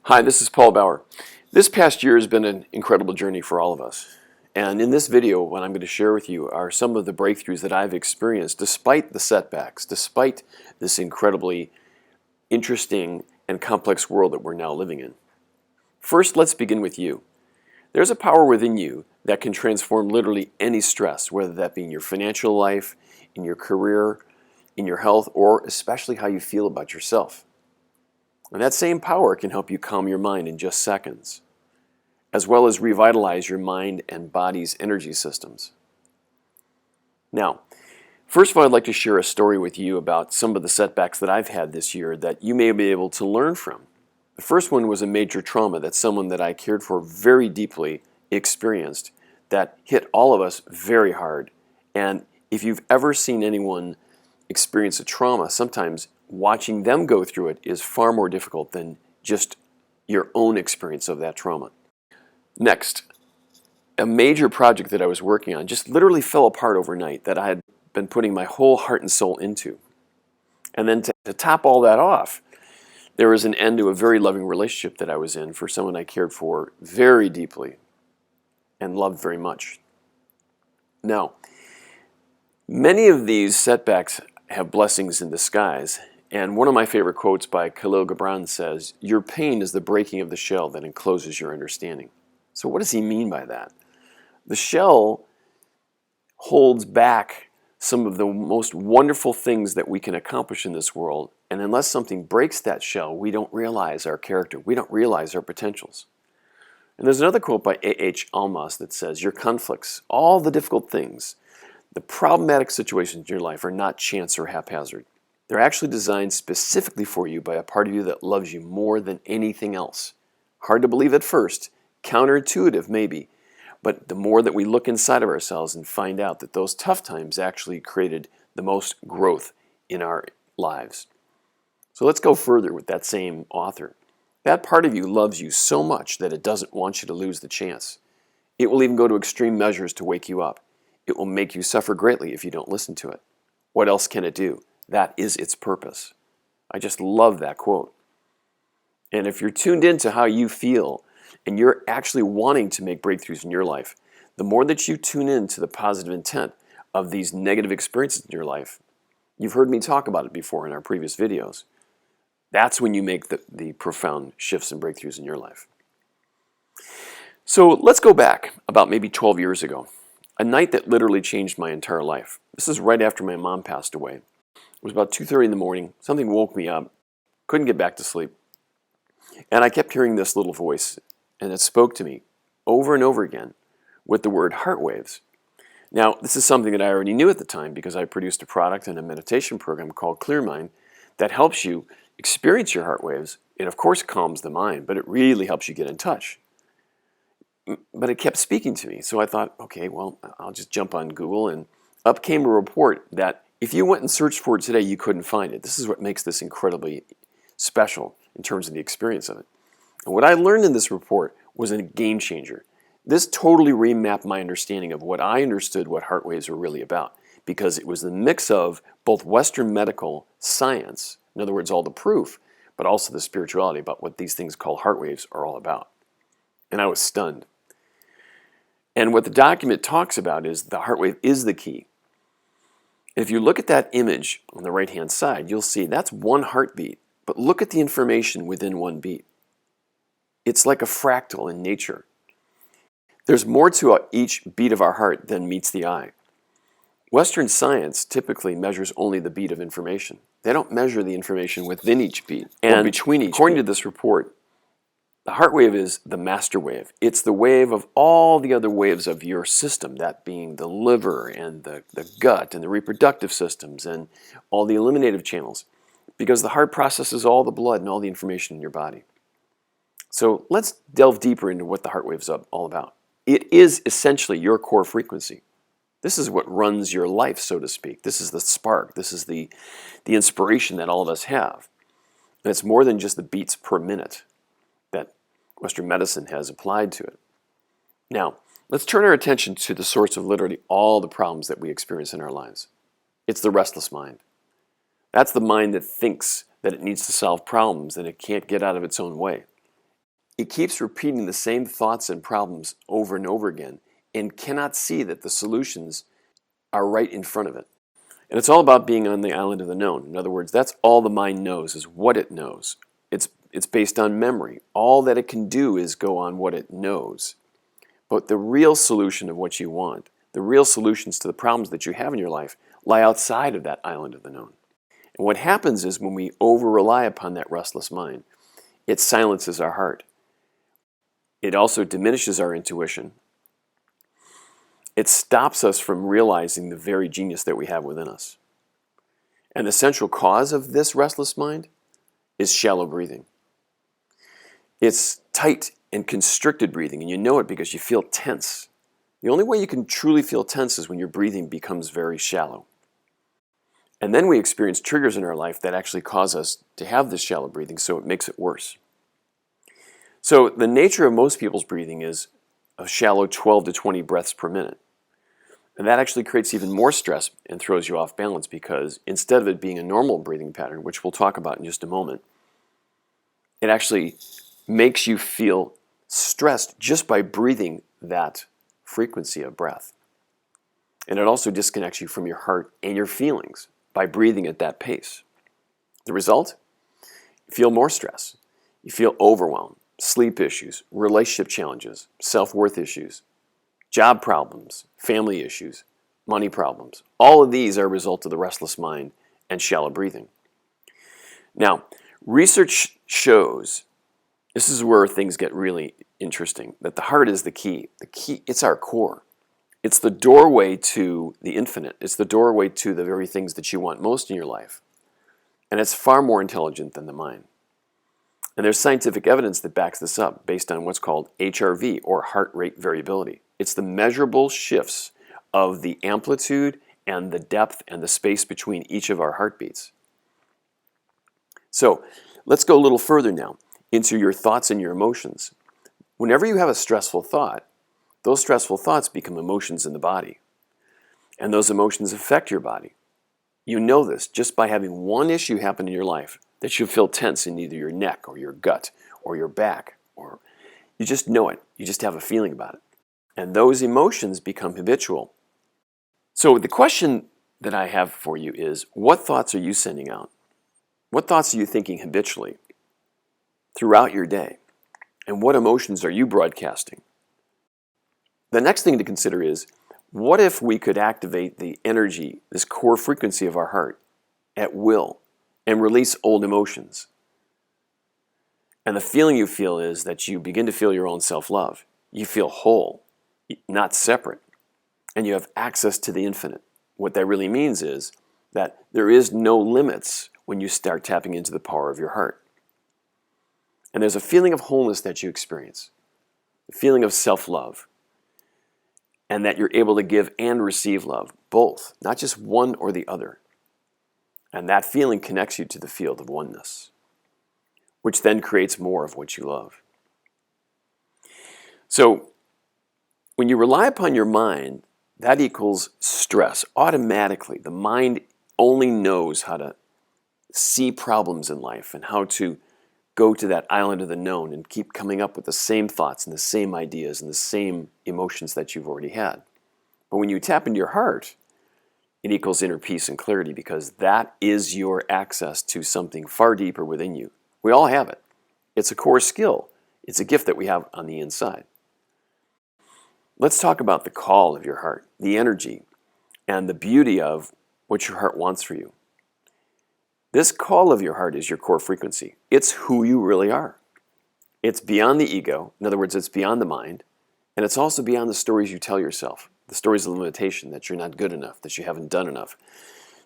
Hi, this is Paul Bauer. This past year has been an incredible journey for all of us. And in this video, what I'm going to share with you are some of the breakthroughs that I've experienced despite the setbacks, despite this incredibly interesting and complex world that we're now living in. First, let's begin with you. There's a power within you that can transform literally any stress, whether that be in your financial life, in your career, in your health, or especially how you feel about yourself. And that same power can help you calm your mind in just seconds, as well as revitalize your mind and body's energy systems. Now, first of all, I'd like to share a story with you about some of the setbacks that I've had this year that you may be able to learn from. The first one was a major trauma that someone that I cared for very deeply experienced that hit all of us very hard. And if you've ever seen anyone experience a trauma, sometimes watching them go through it is far more difficult than just your own experience of that trauma. Next, a major project that I was working on just literally fell apart overnight that I had been putting my whole heart and soul into. And then to top all that off, there was an end to a very loving relationship that I was in for someone I cared for very deeply and loved very much. Now, many of these setbacks have blessings in disguise. And one of my favorite quotes by Khalil Gibran says, "Your pain is the breaking of the shell that encloses your understanding." So what does he mean by that? The shell holds back some of the most wonderful things that we can accomplish in this world. And unless something breaks that shell, we don't realize our character. We don't realize our potentials. And there's another quote by A.H. Almaas that says, "Your conflicts, all the difficult things, the problematic situations in your life are not chance or haphazard. They're actually designed specifically for you by a part of you that loves you more than anything else." Hard to believe at first, counterintuitive maybe, but the more that we look inside of ourselves and find out that those tough times actually created the most growth in our lives. So let's go further with that same author. That part of you loves you so much that it doesn't want you to lose the chance. It will even go to extreme measures to wake you up. It will make you suffer greatly if you don't listen to it. What else can it do? That is its purpose. I just love that quote. And if you're tuned into how you feel and you're actually wanting to make breakthroughs in your life, the more that you tune in to the positive intent of these negative experiences in your life, you've heard me talk about it before in our previous videos, that's when you make the profound shifts and breakthroughs in your life. So let's go back about maybe 12 years ago, a night that literally changed my entire life. This is right after my mom passed away. It was about 2:30 in the morning. Something woke me up. Couldn't get back to sleep. And I kept hearing this little voice, and it spoke to me over and over again with the word heart waves. Now, this is something that I already knew at the time because I produced a product and a meditation program called Clear Mind that helps you experience your heart waves. It, of course, calms the mind, but it really helps you get in touch. But it kept speaking to me. So I thought, okay, well, I'll just jump on Google, and up came a report that if you went and searched for it today, you couldn't find it. This is what makes this incredibly special in terms of the experience of it. And what I learned in this report was a game changer. This totally remapped my understanding of what I understood what heart waves were really about, because it was the mix of both Western medical science, in other words, all the proof, but also the spirituality about what these things called heart waves are all about. And I was stunned. And what the document talks about is the heart wave is the key. If you look at that image on the right-hand side, you'll see that's one heartbeat, but look at the information within one beat. It's like a fractal in nature. There's more to each beat of our heart than meets the eye. Western science typically measures only the beat of information. They don't measure the information within each beat and between each beat. According to this report, the heart wave is the master wave. It's the wave of all the other waves of your system, that being the liver and the gut and the reproductive systems and all the eliminative channels, because the heart processes all the blood and all the information in your body. So let's delve deeper into what the heart wave is all about. It is essentially your core frequency. This is what runs your life, so to speak. This is the spark. This is the inspiration that all of us have. And it's more than just the beats per minute that Western medicine has applied to it. Now, let's turn our attention to the source of literally all the problems that we experience in our lives. It's the restless mind. That's the mind that thinks that it needs to solve problems and it can't get out of its own way. It keeps repeating the same thoughts and problems over and over again and cannot see that the solutions are right in front of it. And it's all about being on the island of the known. In other words, that's all the mind knows, is what it knows. It's based on memory. All that it can do is go on what it knows. But the real solution of what you want, the real solutions to the problems that you have in your life, lie outside of that island of the known. And what happens is when we over-rely upon that restless mind, it silences our heart. It also diminishes our intuition. It stops us from realizing the very genius that we have within us. And the central cause of this restless mind is shallow breathing. It's tight and constricted breathing, and you know it because you feel tense. The only way you can truly feel tense is when your breathing becomes very shallow. And then we experience triggers in our life that actually cause us to have this shallow breathing, so it makes it worse. So the nature of most people's breathing is a shallow 12 to 20 breaths per minute. And that actually creates even more stress and throws you off balance because instead of it being a normal breathing pattern, which we'll talk about in just a moment, it actually makes you feel stressed just by breathing that frequency of breath. And it also disconnects you from your heart and your feelings by breathing at that pace. The result? You feel more stress. You feel overwhelmed, sleep issues, relationship challenges, self-worth issues, job problems, family issues, money problems. All of these are a result of the restless mind and shallow breathing. Now, research shows, this is where things get really interesting, that the heart is the key. The key, it's our core. It's the doorway to the infinite. It's the doorway to the very things that you want most in your life. And it's far more intelligent than the mind. And there's scientific evidence that backs this up based on what's called HRV, or heart rate variability. It's the measurable shifts of the amplitude and the depth and the space between each of our heartbeats. So let's go a little further now into your thoughts and your emotions. Whenever you have a stressful thought, those stressful thoughts become emotions in the body. And those emotions affect your body. You know this just by having one issue happen in your life, that you feel tense in either your neck or your gut or your back, or you just know it. You just have a feeling about it. And those emotions become habitual. So the question that I have for you is, what thoughts are you sending out? What thoughts are you thinking habitually throughout your day? And what emotions are you broadcasting? The next thing to consider is, what if we could activate the energy, this core frequency of our heart, at will and release old emotions? And the feeling you feel is that you begin to feel your own self-love. You feel whole, not separate, and you have access to the infinite. What that really means is that there is no limits when you start tapping into the power of your heart. And there's a feeling of wholeness that you experience, a feeling of self-love, and that you're able to give and receive love, both, not just one or the other. And that feeling connects you to the field of oneness, which then creates more of what you love. So when you rely upon your mind, that equals stress. Automatically, the mind only knows how to see problems in life and how to go to that island of the known and keep coming up with the same thoughts and the same ideas and the same emotions that you've already had. But when you tap into your heart, it equals inner peace and clarity, because that is your access to something far deeper within you. We all have it. It's a core skill. It's a gift that we have on the inside. Let's talk about the call of your heart, the energy, and the beauty of what your heart wants for you. This call of your heart is your core frequency. It's who you really are. It's beyond the ego. In other words, it's beyond the mind. And it's also beyond the stories you tell yourself, the stories of limitation, that you're not good enough, that you haven't done enough,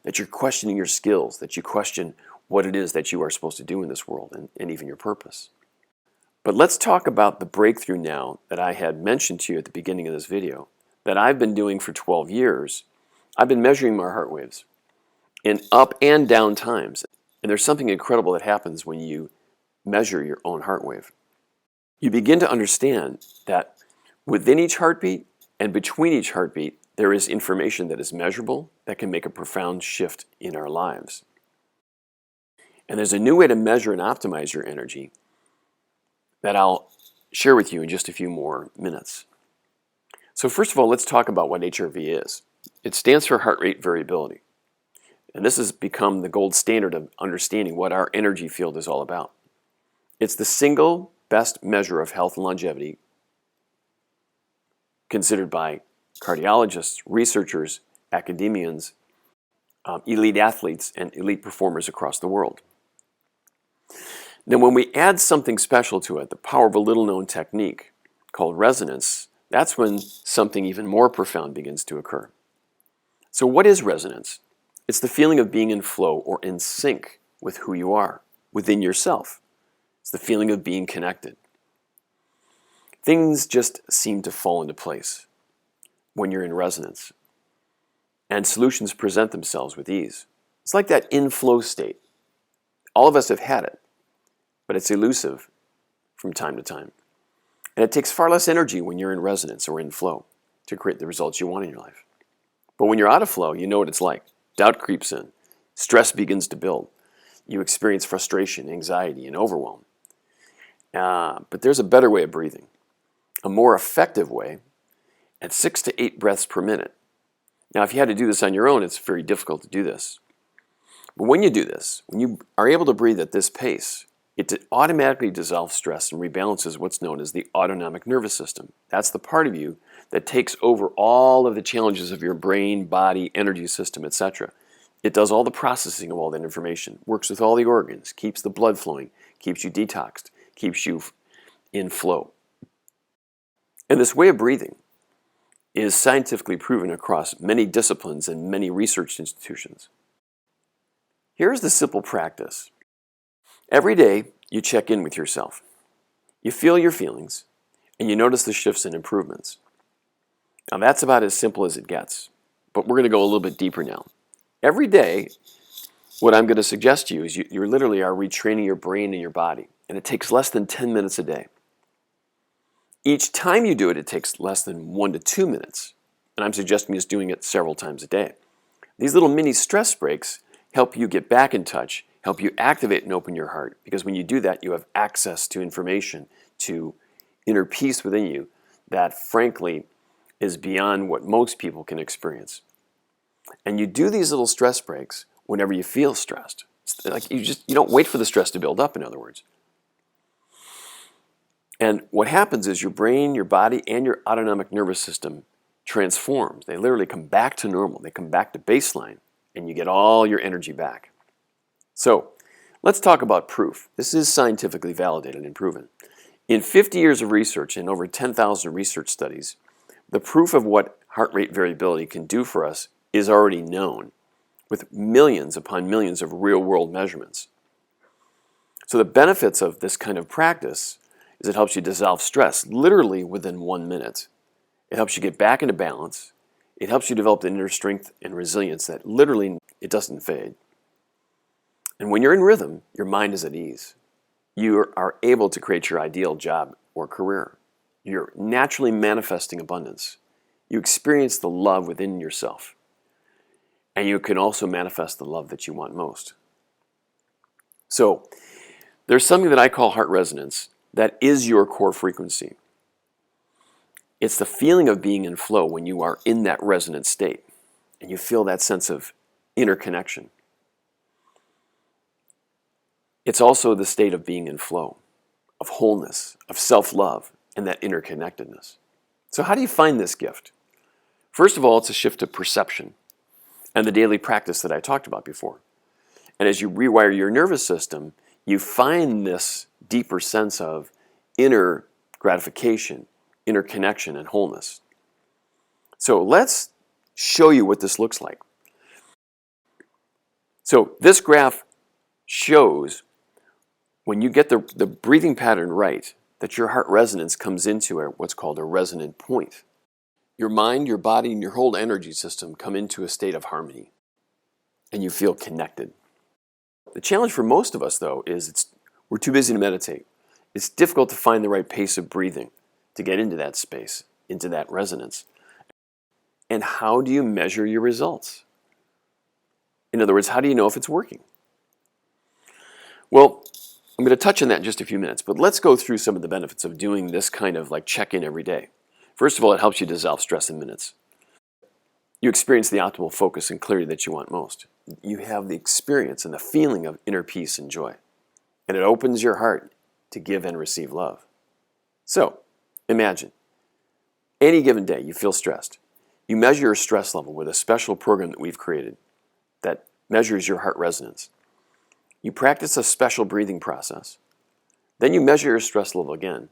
that you're questioning your skills, that you question what it is that you are supposed to do in this world, and even your purpose. But let's talk about the breakthrough now that I had mentioned to you at the beginning of this video, that I've been doing for 12 years. I've been measuring my heart waves in up and down times. And there's something incredible that happens when you measure your own heart wave. You begin to understand that within each heartbeat and between each heartbeat, there is information that is measurable that can make a profound shift in our lives. And there's a new way to measure and optimize your energy that I'll share with you in just a few more minutes. So first of all, let's talk about what HRV is. It stands for heart rate variability. And this has become the gold standard of understanding what our energy field is all about. It's the single best measure of health and longevity considered by cardiologists, researchers, academians, elite athletes, and elite performers across the world. Now, when we add something special to it, the power of a little-known technique called resonance, that's when something even more profound begins to occur. So what is resonance? It's the feeling of being in flow or in sync with who you are, within yourself. It's the feeling of being connected. Things just seem to fall into place when you're in resonance, and solutions present themselves with ease. It's like that in-flow state. All of us have had it, but it's elusive from time to time. And it takes far less energy when you're in resonance or in flow to create the results you want in your life. But when you're out of flow, you know what it's like. Doubt creeps in. Stress begins to build. You experience frustration, anxiety, and overwhelm. But there's a better way of breathing, a more effective way at 6 to 8 breaths per minute. Now, if you had to do this on your own, it's very difficult to do this. But when you do this, when you are able to breathe at this pace, it automatically dissolves stress and rebalances what's known as the autonomic nervous system. That's the part of you that takes over all of the challenges of your brain, body, energy system, etc. It does all the processing of all that information, works with all the organs, keeps the blood flowing, keeps you detoxed, keeps you in flow. And this way of breathing is scientifically proven across many disciplines and many research institutions. Here's the simple practice. Every day, you check in with yourself. You feel your feelings, and you notice the shifts and improvements. Now, that's about as simple as it gets, but we're going to go a little bit deeper now. Every day, what I'm going to suggest to you is you literally are retraining your brain and your body, and it takes less than 10 minutes a day. Each time you do it, it takes less than 1 to 2 minutes, and I'm suggesting just doing it several times a day. These little mini stress breaks help you get back in touch, help you activate and open your heart, because when you do that, you have access to information, to inner peace within you that, frankly, is beyond what most people can experience. And you do these little stress breaks whenever you feel stressed. It's like you don't wait for the stress to build up, in other words. And what happens is your brain, your body, and your autonomic nervous system transforms. They literally come back to normal. They come back to baseline, and you get all your energy back. So let's talk about proof. This is scientifically validated and proven. In 50 years of research and over 10,000 research studies, the proof of what heart rate variability can do for us is already known, with millions upon millions of real-world measurements. So the benefits of this kind of practice is it helps you dissolve stress literally within 1 minute. It helps you get back into balance. It helps you develop the inner strength and resilience that literally it doesn't fade. And when you're in rhythm, your mind is at ease. You are able to create your ideal job or career. You're naturally manifesting abundance. You experience the love within yourself. And you can also manifest the love that you want most. So there's something that I call heart resonance that is your core frequency. It's the feeling of being in flow when you are in that resonant state and you feel that sense of interconnection. It's also the state of being in flow, of wholeness, of self-love, and that interconnectedness. So how do you find this gift? First of all, it's a shift of perception and the daily practice that I talked about before. And as you rewire your nervous system, you find this deeper sense of inner gratification, inner connection, and wholeness. So let's show you what this looks like. So this graph shows when you get the breathing pattern right, that your heart resonance comes into what's called a resonant point. Your mind, your body, and your whole energy system come into a state of harmony, and you feel connected. The challenge for most of us, though, is we're too busy to meditate. It's difficult to find the right pace of breathing to get into that space, into that resonance. And how do you measure your results? In other words, how do you know if it's working? Well, I'm going to touch on that in just a few minutes, but let's go through some of the benefits of doing this kind of like check-in every day. First of all, it helps you dissolve stress in minutes. You experience the optimal focus and clarity that you want most. You have the experience and the feeling of inner peace and joy. And it opens your heart to give and receive love. So, imagine, any given day you feel stressed. You measure your stress level with a special program that we've created that measures your heart resonance. You practice a special breathing process. Then you measure your stress level again,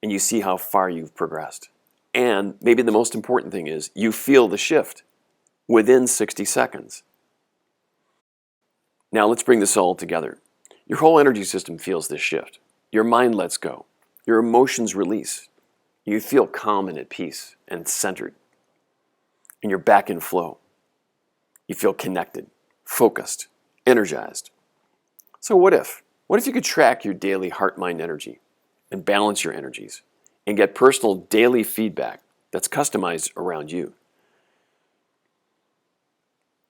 and you see how far you've progressed. And maybe the most important thing is you feel the shift within 60 seconds. Now let's bring this all together. Your whole energy system feels this shift. Your mind lets go. Your emotions release. You feel calm and at peace and centered. And you're back in flow. You feel connected, focused, energized. So what if? What if you could track your daily heart-mind energy and balance your energies and get personal daily feedback that's customized around you?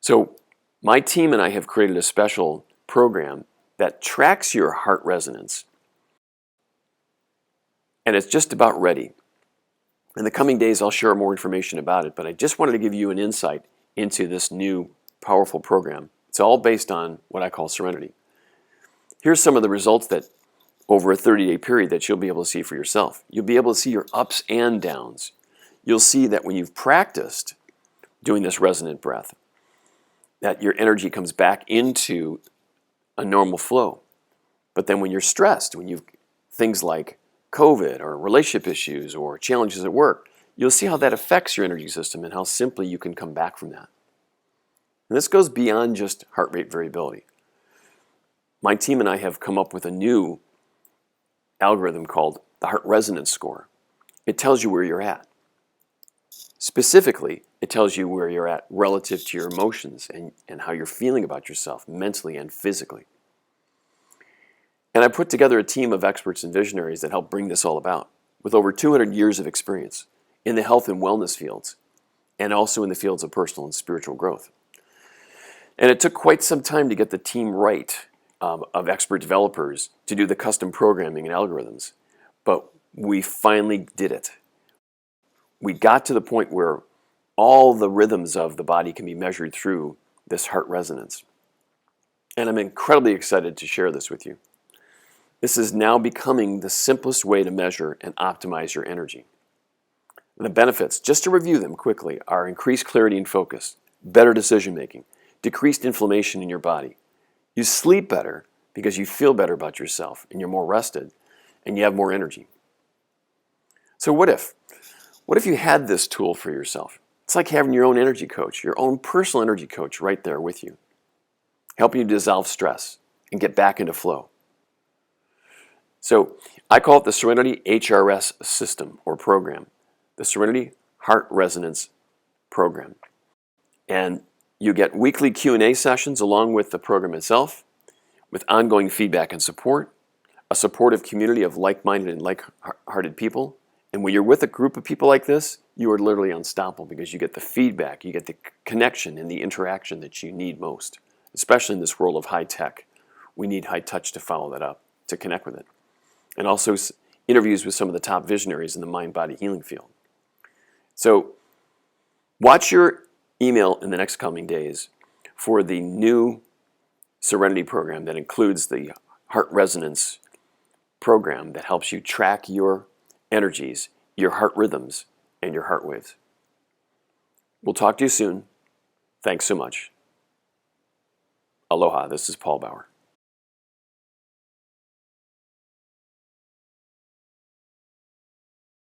So my team and I have created a special program that tracks your heart resonance, and it's just about ready. In the coming days, I'll share more information about it, but I just wanted to give you an insight into this new powerful program. It's all based on what I call Serenity. Here's some of the results that over a 30-day period that you'll be able to see for yourself. You'll be able to see your ups and downs. You'll see that when you've practiced doing this resonant breath, that your energy comes back into a normal flow. But then when you're stressed, when you've things like COVID or relationship issues or challenges at work, you'll see how that affects your energy system and how simply you can come back from that. And this goes beyond just heart rate variability. My team and I have come up with a new algorithm called the Heart Resonance Score. It tells you where you're at. Specifically, it tells you where you're at relative to your emotions and how you're feeling about yourself mentally and physically. And I put together a team of experts and visionaries that help bring this all about, with over 200 years of experience in the health and wellness fields, and also in the fields of personal and spiritual growth. And it took quite some time to get the team right of expert developers to do the custom programming and algorithms, but we finally did it. We got to the point where all the rhythms of the body can be measured through this heart resonance. And I'm incredibly excited to share this with you. This is now becoming the simplest way to measure and optimize your energy. The benefits, just to review them quickly, are increased clarity and focus, better decision making, decreased inflammation in your body. You sleep better because you feel better about yourself and you're more rested and you have more energy. So what if? What if you had this tool for yourself? It's like having your own energy coach, your own personal energy coach right there with you, helping you dissolve stress and get back into flow. So I call it the Serenity HRS system or program, the Serenity Heart Resonance Program. And you get weekly Q&A sessions along with the program itself, with ongoing feedback and support, a supportive community of like-minded and like-hearted people. And when you're with a group of people like this, you are literally unstoppable because you get the feedback, you get the connection and the interaction that you need most, especially in this world of high tech. We need high touch to follow that up, to connect with it. And also interviews with some of the top visionaries in the mind-body healing field. So watch your email in the next coming days for the new Serenity program that includes the Heart Resonance program that helps you track your energies, your heart rhythms, and your heart waves. We'll talk to you soon. Thanks so much. Aloha, this is Paul Bauer.